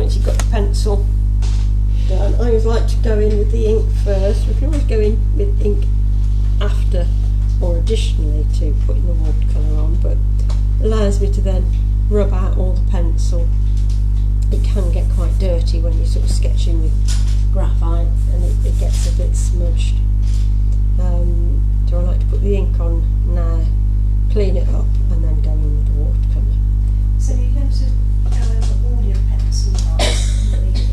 once you've got the pencil done, I always like to go in with the ink first. We can always go in with ink after or additionally to putting the watercolour on, but allows me to then rub out all the pencil. It can get quite dirty when you're sort of sketching with graphite, and it gets a bit smudged. So I like to put the ink on now, clean it up, and then go in with the watercolour. So you're going to go over all your pencil marks with the ink?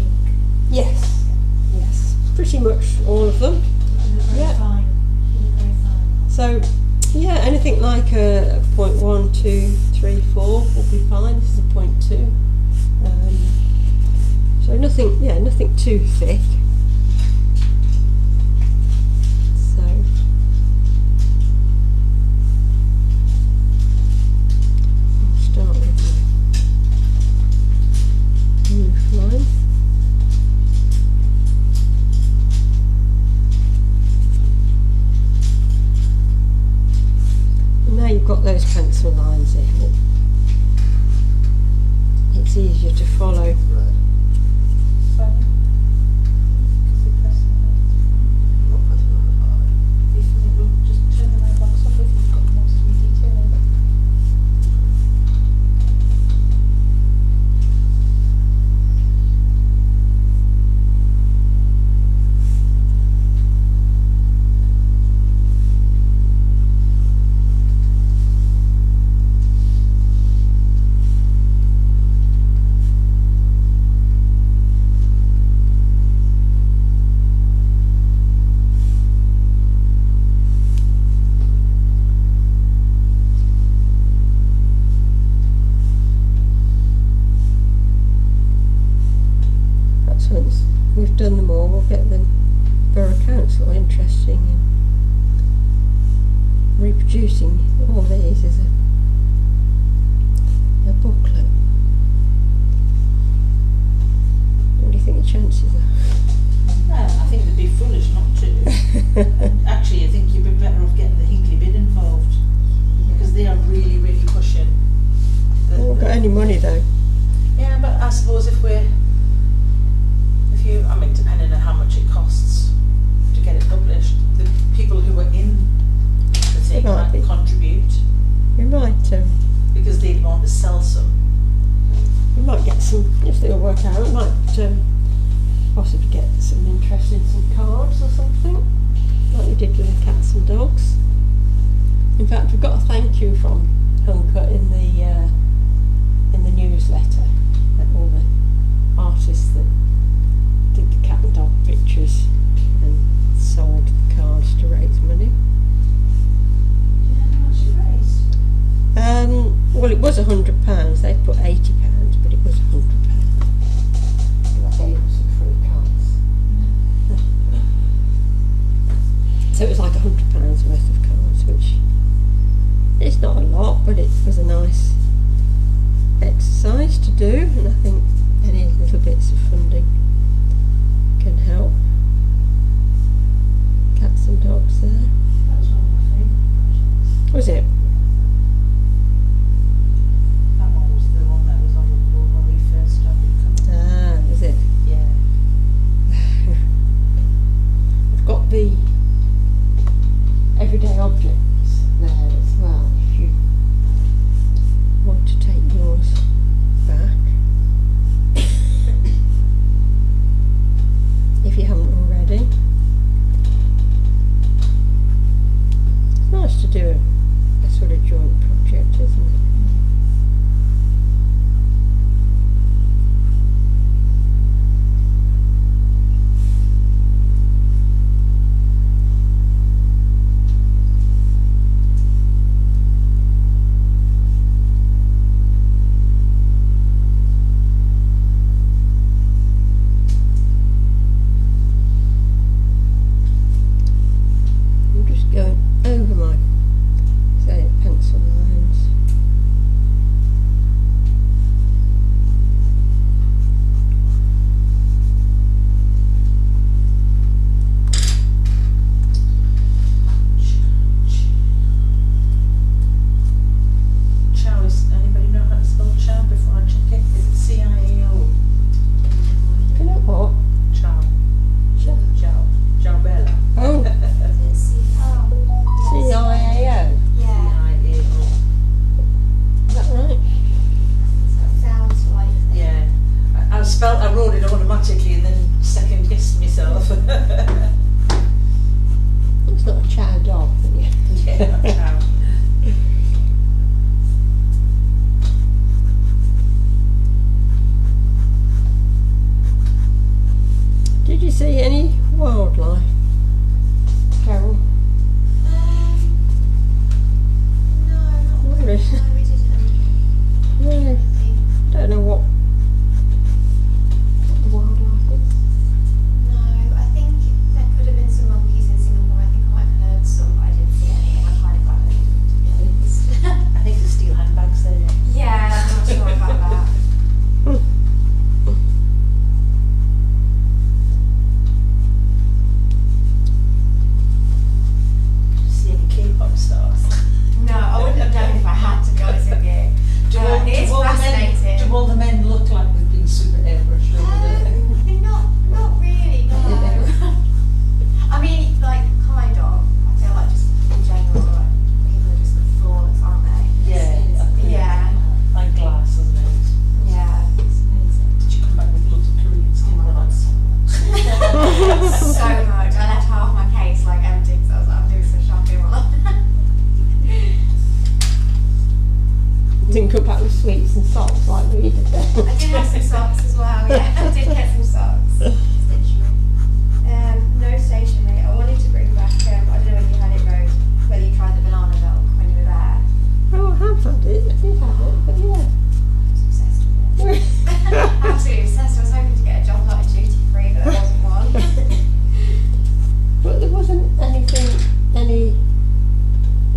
Yes, yes, pretty much all of them. And they're very fine. They're very fine. So, yeah, anything like a 0.1, 2, 3, 4 will be fine. This is a 0.2. So nothing too thick. So I'll start with the roof line. And now you've got those pencil lines in, it's easier to follow. Right. Fine. Because you're pressing it. Not pressing that hard. If you just turn the right box off if you've got most of your detail in. Once we've done them all, we'll get the Borough Council interesting in reproducing all these as a booklet. What do you think the chances are? No, I think they'd be foolish not to. And actually, I think you'd be better off getting the Hinkley Bid involved, because they are really, really pushing. We haven't got any money though. Yeah, but I suppose I mean, depending on how much it costs to get it published, the people who are in the thing might contribute, We might because they'd want to sell some. we might get some, if they all work out, we might possibly get some interest in some cards or something, like we did with the cats and dogs. In fact, we've got a thank you from Hunker in the newsletter, that all the artists that did the cat and dog pictures and sold the cards to raise money. Do you know how much it raised? Well, it was £100. They put £80, but it was £100. I gave them some free cards. So it was like £100 worth of cards, which is not a lot, but it was a nice exercise to do, and I think any little bits of funding can help. Cats and dogs there. That was one of my favourite projects. Was it? That one was the one that was on the dramatically and then second guessed myself. It's not a chow dog, is it? Yeah, not how. Did you see any wildlife, Carol? No, not Not really. really. No, we didn't. No, don't know what the wildlife is. No, I think there could have been some monkeys in Singapore. I think I might have heard some, but I didn't see any, and I kind of got them, to be honest. I think the steel handbags there. Yeah, I'm not sure about that. See any K-pop stars? No, I wouldn't have known if I had, to be honest with you. It is fascinating. Do all the men look like they've been super airbrushed over there? Not really, no. I mean, like, kind of. I feel like just in general, like, people are just flawless, aren't they? Yeah. Like glass, isn't it? Yeah. It's amazing. Did you come back with loads of Korean skin products? So much. I left half my case like empty because I was like, I'm doing some shopping while Didn't come back with sweets and salts like we did then. I did have some socks as well, yeah. I did get some socks. No stationery. I wanted to bring back, I don't know whether you had it, Rose, whether you tried the banana milk when you were there. Oh, I have had it. I did have it, but yeah. I was obsessed with it. Absolutely obsessed. I was hoping to get a job like duty free, but there wasn't one. But there wasn't any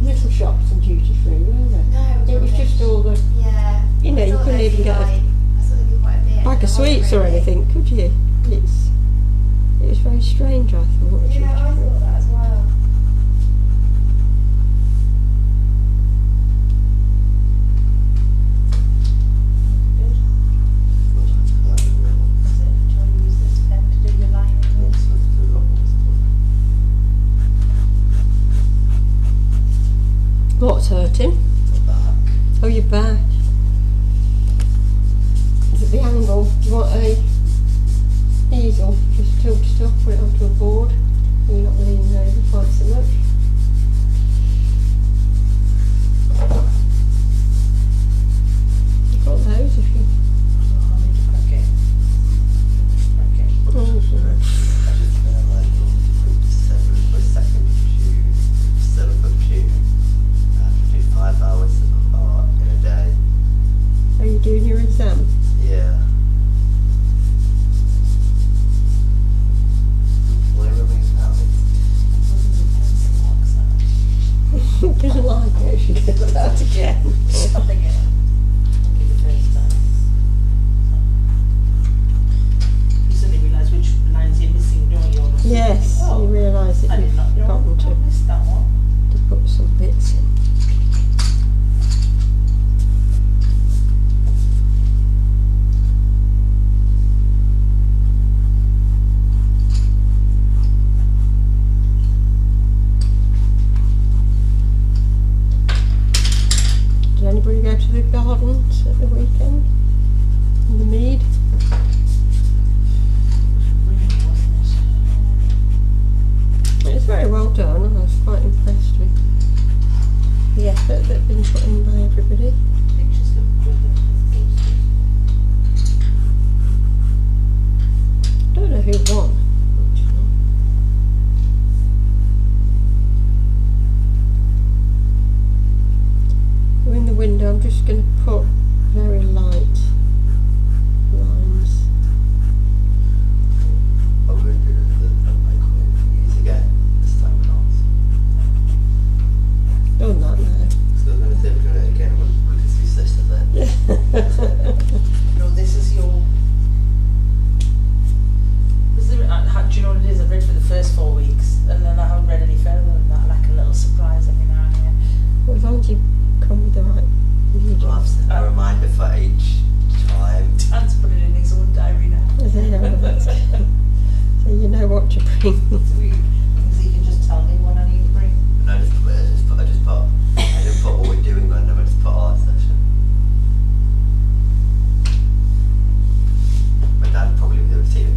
little shops and duty free, were there? No, It was rubbish. just all the Yeah. You know, I you thought couldn't there'd even be, get a like, I thought there'd be quite a bit. bag but of there wasn't sweets or really. anything, could you? It was very strange, I thought. Yeah, I thought that as well. Good. Is it? Do you want to use this pen to do your lining with? What's hurting? Oh, your back. Is it the angle? Do you want a easel? Just tilt it up, put it onto a board. You're not leaning over quite so much. You've got those if you... I need to crack it. Crack it. Oh, are you doing your exam? Yeah. Well, everything's out. Doesn't like it, she gets it out again. Something in it. I'll give it the first time. You suddenly realise which lines you're missing, don't you? Yes, Oh, you realise that I you've did not know. forgotten I missed that one. to put some bits in. Did anybody go to the gardens at the weekend? In the mead? Really, wasn't it? It was very well done, and I was quite impressed with the effort that had been put in by everybody. Pictures look good. Don't know who won, actually. So in the window, I'm just going to put very light lines. Are we going to do the microwave thingies again? This time we're not. Done that now. So we're going to say we're doing it again when we can see this and then. No, this is your. Is there, do you know what it is? I've read for the first 4 weeks, and then I haven't read any further than that. Like a little surprise every now and again. Well, as long as you come with the right We'll video. have a reminder for each time. Dan's put it in his own diary now. So you know what to bring. So he can just tell me what I need to bring. And I just put, I didn't put what we're doing random, I just put our session. My dad probably would have seen it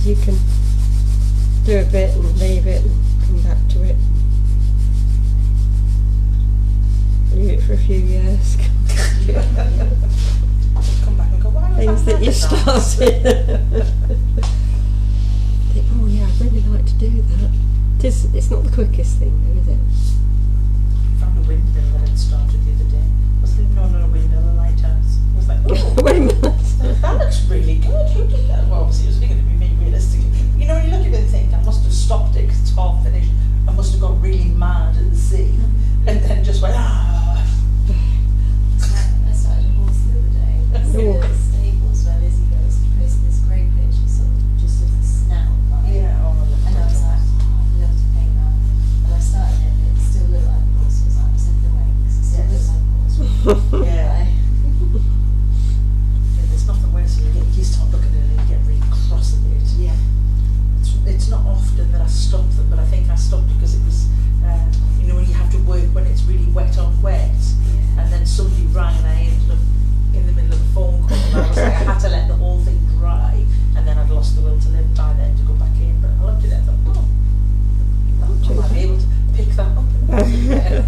because you can do a bit and leave it and come back to it. Leave it for a few years. Come back and go, why was Things that you started. Think, oh yeah, I'd really like to do that. It's not the quickest thing though, is it? Found a windmill that had started the other day. I was thinking, no, not a windmill, a lighthouse. I was like, oh, Wait a minute. that looks really good. Who did that? Well, obviously, it was going to be me, realistically. You know, when you look at it and think, I must have stopped it because it's half finished. I must have got really mad at the sea. And then just went, ah. I started a horse the other day. It's Oh. at the stables where Lizzie goes to post this great picture, sort of just of the snout. Like. Yeah, oh, I love And I was that. like, oh, I'd love to paint that. And I started it, and it still looked like a horse. It was like, except the wings. It still looked like a horse. Yeah. Like, Yeah, there's nothing worse than you start looking at it and you get really cross at it. yeah. It's not often that I stop them, but I think I stopped because it was, you know, when you have to work when it's really wet on wet, Yeah. and then somebody rang and I ended up in the middle of a phone call and I was like, I had to let the whole thing dry, and then I'd lost the will to live by then to go back in, but I looked at it and thought, oh, I might be able to pick that up and put it there.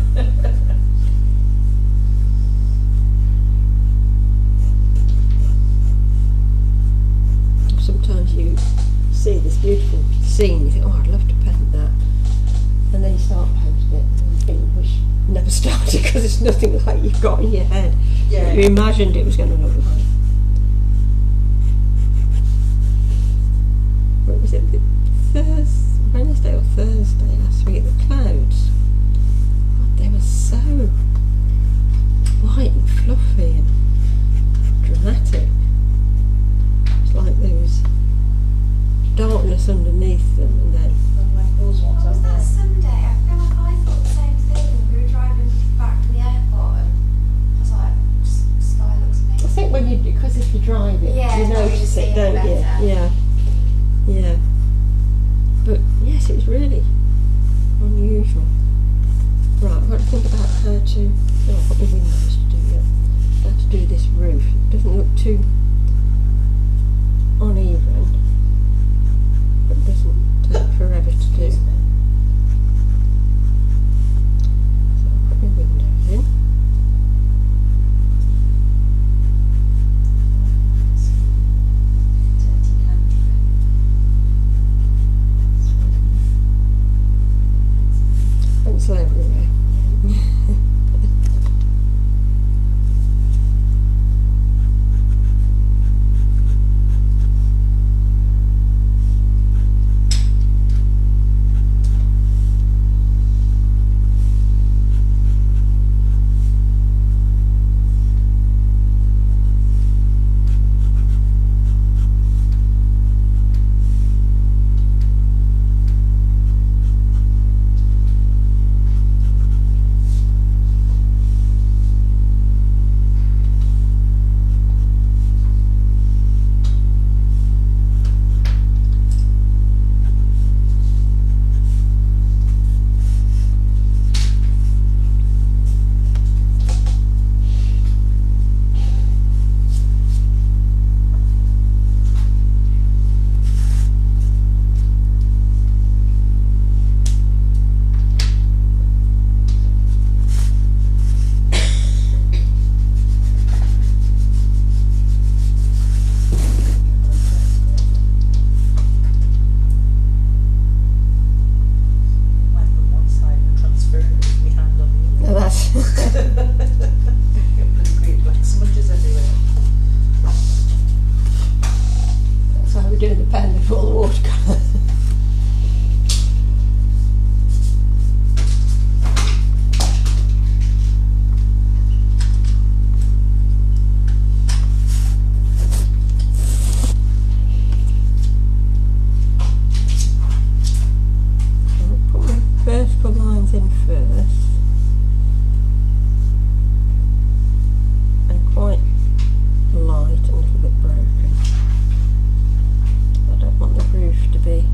Sometimes you see this beautiful scene, you think, oh, I'd love to paint that. And then you start painting it and you think, wish you never started because it's nothing like you've got in your head. Yeah. You imagined it was going to look like. What was it? Wednesday or Thursday last week, the clouds. God, they were so white and fluffy and dramatic. It's like there was darkness underneath them, and then Like those ones What was out that there. Sunday? I feel like I thought the same thing when we were driving back from the airport, and I was like, the sky looks I amazing. think when you, because if you drive it, Yeah, you it's probably notice see it, it don't you? better. Yeah, yeah. But yes, it was really unusual. Right, I've got to think about how to. Oh, I've got the windows to do yet. How to do this roof. It doesn't look too uneven, but it doesn't take forever to do. Excuse me. So I'll put my windows in. Dirty country. Pencil everywhere. Went from one side and transferred it with my hand on the Now other. that's Got pretty great black smudges everywhere. that's how we do the pen before the watercolour. I'll put my vertical lines in first, and quite light and a little bit broken. I don't want the roof to be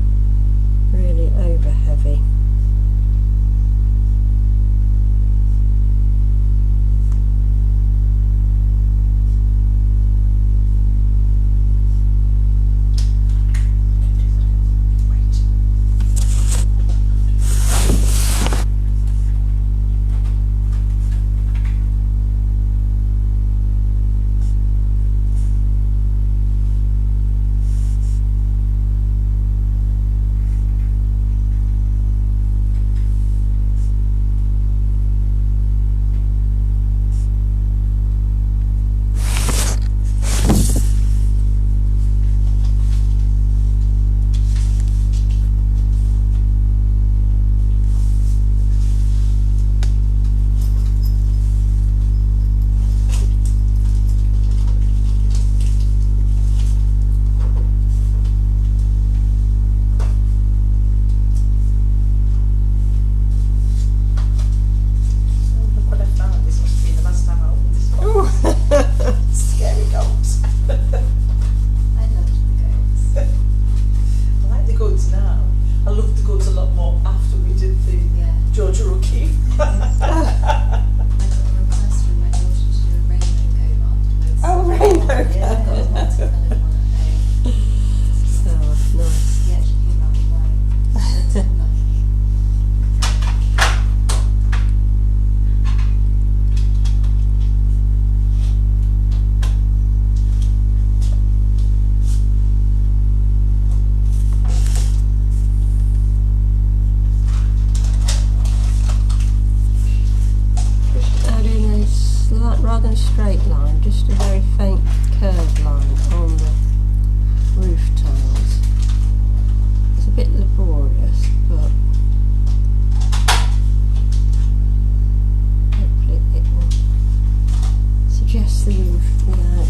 straight line, just a very faint curved line on the roof tiles. It's a bit laborious, but hopefully it will suggest the roof without